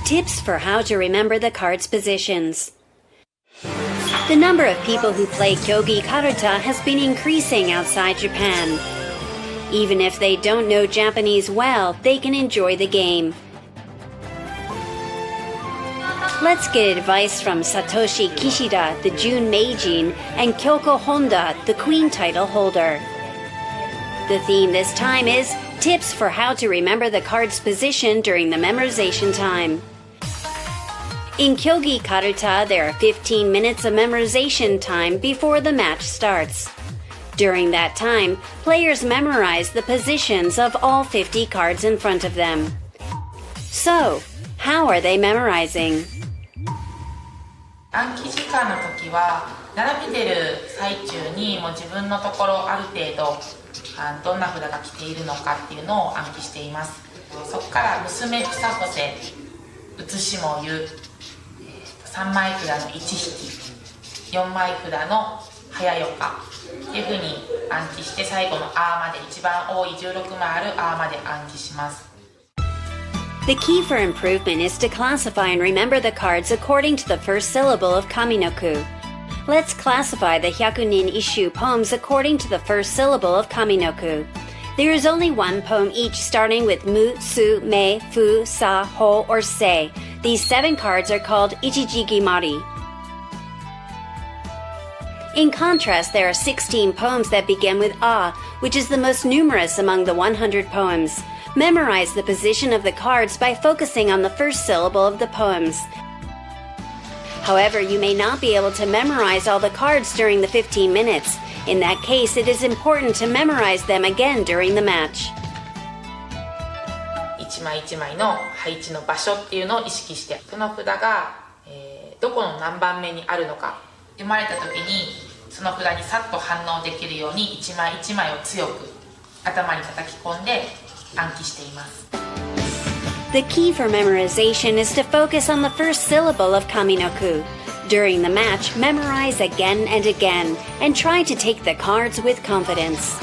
Tips for how to remember the card's positions. The number of people who play Kyogi Karuta has been increasing outside Japan. Even if they don't know Japanese well, they can enjoy the game. Let's get advice from Satoshi Kishida, the Jun Meijin, and Kyoko Honda, the Queen title holder. The theme this time is tips for how to remember the card's position during the memorization time. In Kyogi Karuta, there are 15 minutes of memorization time before the match starts. During that time, players memorize the positions of all 50 cards in front of them. So, how are they memorizing? 暗記時間の時は並べてる最中にもう自分のところある程度どんな札が来ているのかっていうのを暗記しています。そこから娘草伏せ、写しもゆ、3枚札の1引き、4枚札の早よかっていうふうに暗記して最後のあまで一番多い16枚あるあまで暗記します。The key for improvement is to classify and remember the cards according to the first syllable of Kaminoku. Let's classify the Hyakunin Isshu poems according to the first syllable of Kaminoku. There is only one poem each starting with mu, su, me, fu, sa, ho, or se. These 7 cards are called Ichijigimari. In contrast, there are 16 poems that begin with a, which is the most numerous among the 100 poems. Memorize the position of the cards by focusing on the first syllable of the poems. However, you may not be able to memorize all the cards during the 15 minutes. In that case, it is important to memorize them again during the match. 一枚一枚の配置の場所っていうのを意識して、その札が、どこの何番目にあるのか、読まれた時にその札にさっと反応できるように一枚一枚を強く頭に叩き込んで暗記しています。The key for memorization is to focus on the first syllable of Kaminoku. During the match, memorize again and again, and try to take the cards with confidence.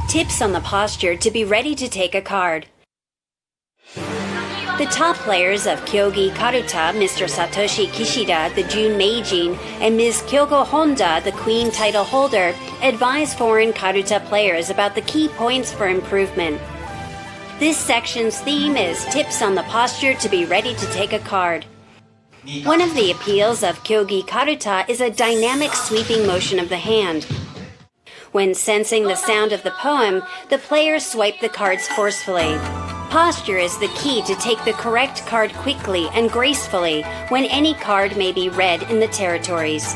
Tips on the posture to be ready to take a card. The top players of Kyogi Karuta, Mr. Satoshi Kishida, the Jun Meijin, and Ms. Kyoko Honda, the Queen title holder, advise foreign Karuta players about the key points for improvement. This section's theme is tips on the posture to be ready to take a card. One of the appeals of Kyogi Karuta is a dynamic sweeping motion of the hand. When sensing the sound of the poem, the players swipe the cards forcefully. Posture is the key to take the correct card quickly and gracefully when any card may be read in the territories.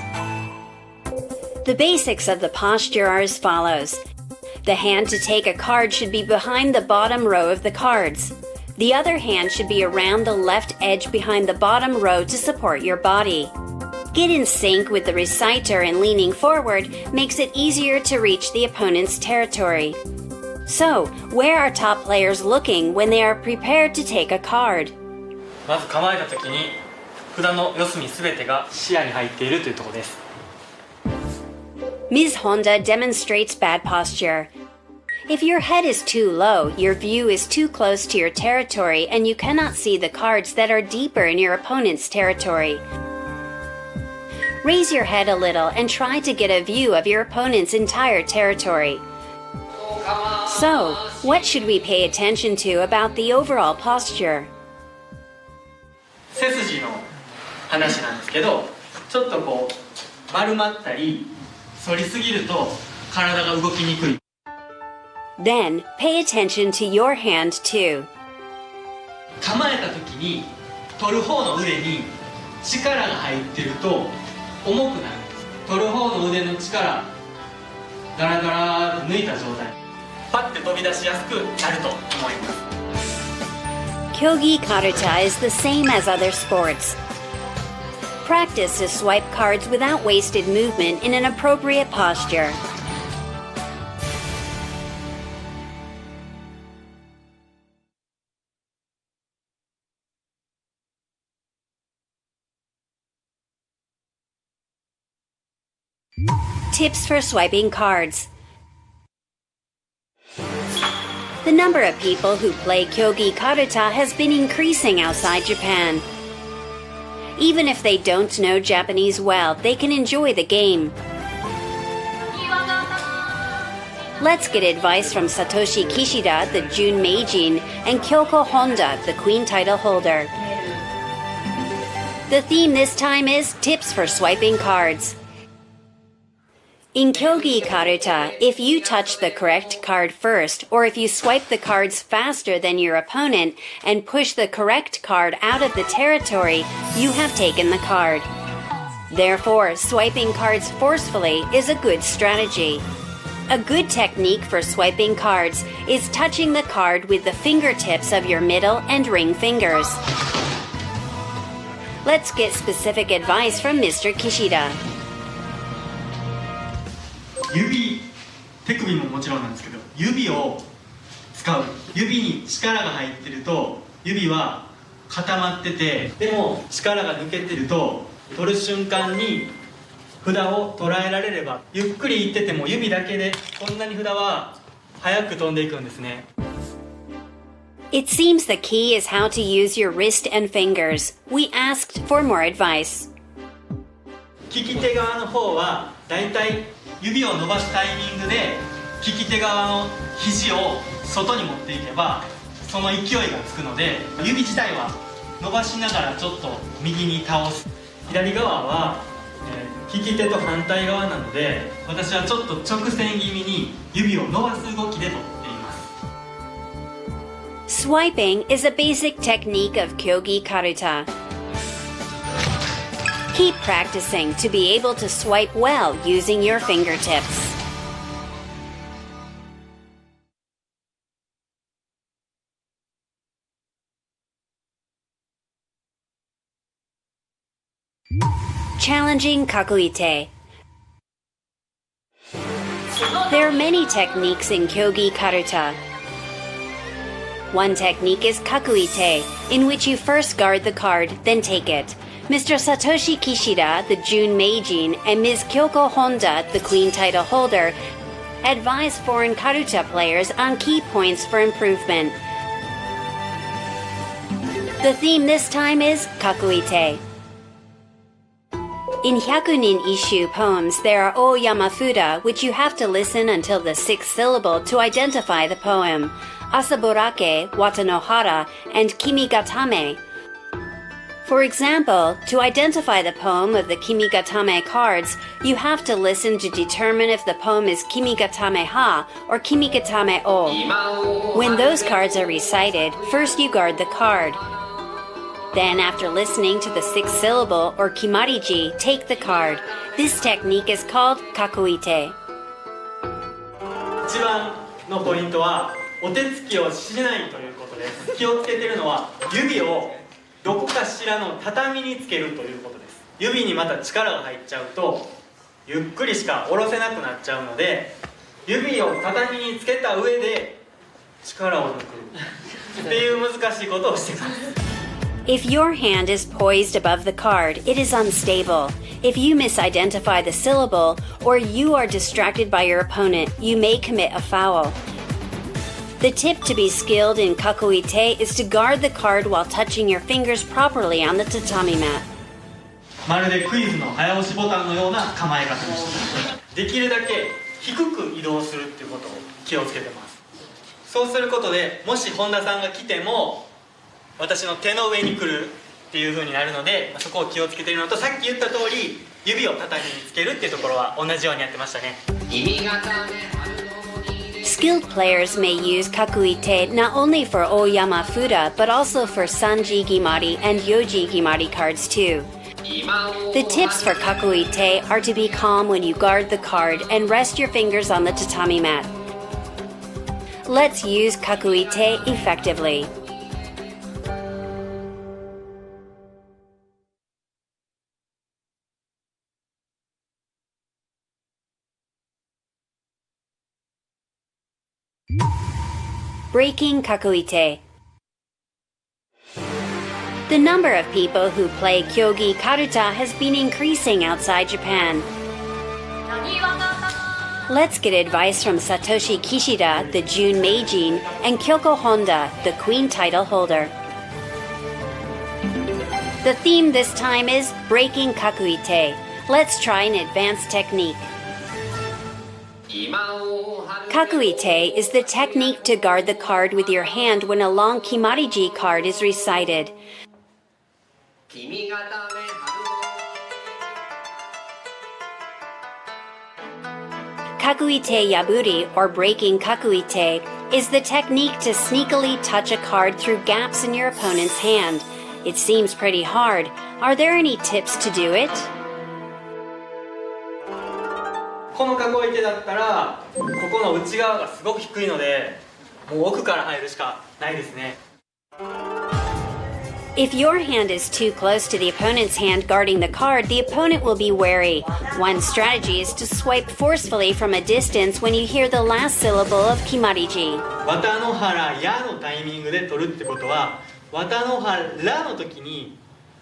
The basics of the posture are as follows. The hand to take a card should be behind the bottom row of the cards. The other hand should be around the left edge behind the bottom row to support your body. Get in sync with the reciter and leaning forward makes it easier to reach the opponent's territory. So, where are top players looking when they are prepared to take a card? まず構えた時に札の四隅すべてが視野に入っているというところです。Ms. Honda demonstrates bad posture. If your head is too low, your view is too close to your territory and you cannot see the cards that are deeper in your opponent's territory. Raise your head a little and try to get a view of your opponent's entire territory. So, what should we pay attention to about the overall posture? 背筋の話なんですけど、ちょっとこう丸まったり反りすぎると体が動きにくい。Then, pay attention to your hand too. 構えた時に取る方の腕に力が入ってると重くなるんです。取る方の腕の力ダラダラと抜いた状態、パッて飛び出しやすくなると思います。Kyogi Karuta is the same as other sports. Practice to swipe cards without wasted movement in an appropriate posture. Tips for swiping cards. The number of people who play Kyogi Karuta has been increasing outside Japan. Even if they don't know Japanese well, they can enjoy the game. Let's get advice from Satoshi Kishida, the Jun Meijin, and Kyoko Honda, the Queen title holder. The theme this time is Tips for Swiping Cards. In Kyogi Karuta, if you touch the correct card first, or if you swipe the cards faster than your opponent and push the correct card out of the territory, you have taken the card. Therefore, swiping cards forcefully is a good strategy. A good technique for swiping cards is touching the card with the fingertips of your middle and ring fingers. Let's get specific advice from Mr. Kishida. 手首ももちろんなんですけど、指を使う。指に力が入ってると、指は固まってて、でも力が抜けてると、取る瞬間に札を捉えられれば、ゆっくりいってても指だけでこんなに札は早く飛んでいくんですね。It seems the key is how to use your wrist and fingers. We asked for more advice. 利き手側の方はだいたい指を伸ばすタイミングで利き手側の肘を外に持っていけばその勢いがつくので、指自体は伸ばしながらちょっと右に倒す。左側は、利き手と反対側なので、私はちょっと直線気味に指を伸ばす動きで取っています。 Swiping is a basic technique of Kyogi Karuta. Keep practicing to be able to swipe well using your fingertips. Challenging Kakulite. There are many techniques in Kyogi Karuta. One technique is Kakulite, in which you first guard the card, then take it. Mr. Satoshi Kishida, the Jun Meijin, and Ms. Kyoko Honda, the Queen title holder, advise foreign Karuta players on key points for improvement. The theme this time is Kakulite. In Hyakunin Isshu poems, there are O Yamafuda, which you have to listen until the sixth syllable to identify the poem, Asaborake, Watanohara, and Kimigatame. For example, to identify the poem of the Kimigatame cards, you have to listen to determine if the poem is Kimigatame Ha or Kimigatame O. When those cards are recited, first you guard the card. Then, after listening to the sixth syllable or kimariji, take the card. This technique is called kakuite. 一番のポイントはお手つきをしないということです。気をつけているのは指をどこかしらの畳につけるということです。指にまた力が入っちゃうとゆっくりしか下ろせなくなっちゃうので、指を畳につけた上で力を抜くっていう難しいことをしています。If your hand is poised above the card, it is unstable. If you misidentify the syllable, or you are distracted by your opponent, you may commit a foul. The tip to be skilled in kakuite is to guard the card while touching your fingers properly on the tatami mat. まるでクイズの早押しボタンのような構え方でした。できるだけ低く移動するっていうことを気をつけてます。そうすることで、もし本田さんが来ても私の手の上に来るっていう風になるので、そこを気をつけているのと、さっき言った通り指を畳につけるっていうところは同じようにやってましたね。Skilled players may use kakuite not only for Oyama Fuda, but also for Sanji Gimari and Yoji Gimari cards too. The tips for kakuite are to be calm when you guard the card and rest your fingers on the tatami mat. Let's use kakuite effectively. Breaking kakuite. The number of people who play Kyogi Karuta has been increasing outside Japan. Let's get advice from Satoshi Kishida, the June Meijin, and Kyoko Honda, the Queen title holder. The theme this time is breaking Kakulite. Let's try an advanced technique. Kakulite is the technique to guard the card with your hand when a long Kimariji card is recited. Kakulite yaburi, or breaking Kakulite, is the technique to sneakily touch a card through gaps in your opponent's hand. It seems pretty hard. Are there any tips to do it? この囲い手だったらここの内側がすごく低いのでもう奥から入るしかないですね。 If your hand is too close to the opponent's hand guarding the card, the opponent will be wary. One strategy is to swipe forcefully from a distance when you hear the last syllable of Kimariji. 綿の原やのタイミングで取るってことは綿の原の時に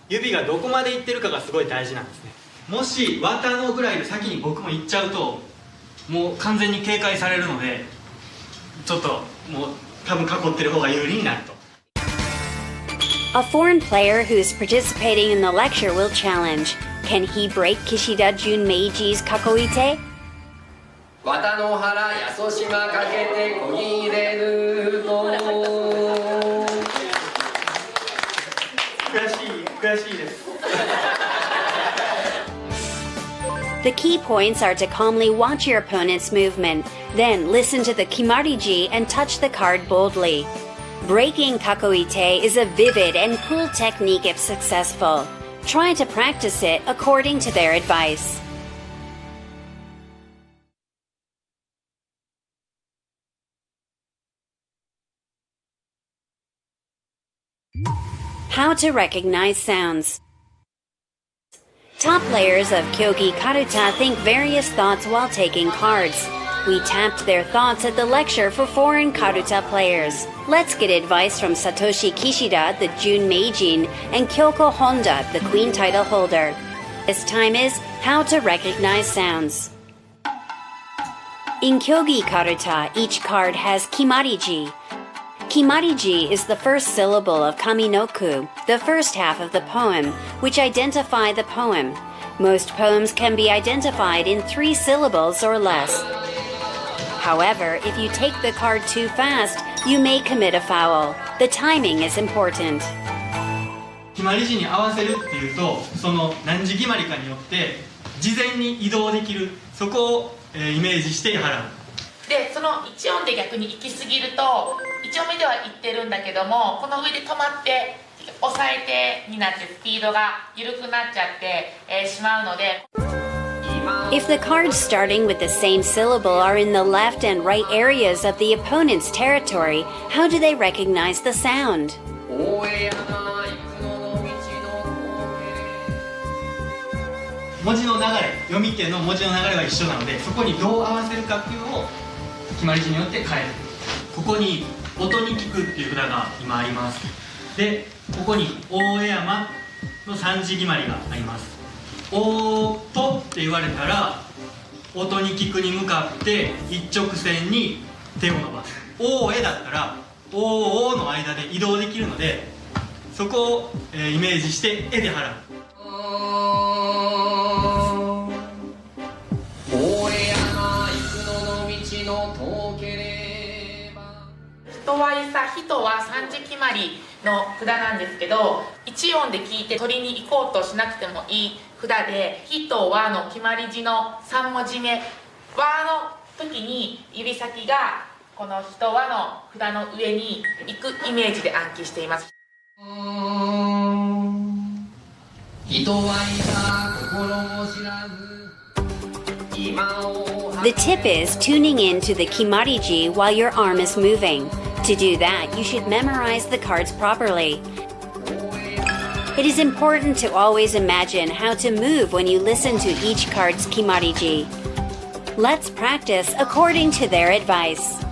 指がどこまでいってるかがすごい大事なんですね。もし綿のぐらいで先に僕も行っちゃうともう完全に警戒されるのでちょっともう多分囲ってる方が有利になると。 A foreign player who is participating in the lecture will challenge. Can he break Kishida Jun Meiji's Kakulite? 綿の原やそしまかけてこぎれると悔しいです。 The key points are to calmly watch your opponent's movement, then listen to the Kimariji and touch the card boldly. Breaking Kakulite is a vivid and cool technique if successful. Try to practice it according to their advice. How to recognize sounds. Top players of Kyogi Karuta think various thoughts while taking cards. We tapped their thoughts at the lecture for foreign Karuta players. Let's get advice from Satoshi Kishida, the Jun Meijin, and Kyoko Honda, the Queen title holder. This time is how to recognize sounds. In Kyogi Karuta, each card has Kimariji. Kimariji is the first syllable of Kaminoku, the first half of the poem, which identify the poem. Most poems can be identified in 3 syllables or less. However, if you take the card too fast, you may commit a foul. The timing is important. 決まり字に合わせるっていうとその何時決まりかによって事前に移動できるそこをイメージして払う。でその1音で逆に行き過ぎると1音目では言ってるんだけどもこの上で止まって押さえてになってスピードが緩くなっちゃって、しまうので If the cards starting with the same syllable are in the left and right areas of the opponent's territory, how do they recognize the sound? 文字の流れ、読み手の文字の流れは一緒なのでそこにどう合わせるかっていうのを決まり字によって変える。ここに音に聞くっていう札が今あります。で、ここに大江山の3字決まりがあります。おーとって言われたら音に聞くに向かって一直線に手を伸ばす。おーえだったらおーの間で移動できるのでそこをイメージして絵で払う。人はいさ、人は3字決まりの札なんですけど1音で聞いて取りに行こうとしなくてもいい札で人はの決まり字の3文字目はの時に指先がこの人はの札の上に行くイメージで暗記しています。人はいさ心も知らず The tip is tuning in to the Kimariji while your arm is moving. To do that, you should memorize the cards properly. It is important to always imagine how to move when you listen to each card's Kimariji. Let's practice according to their advice.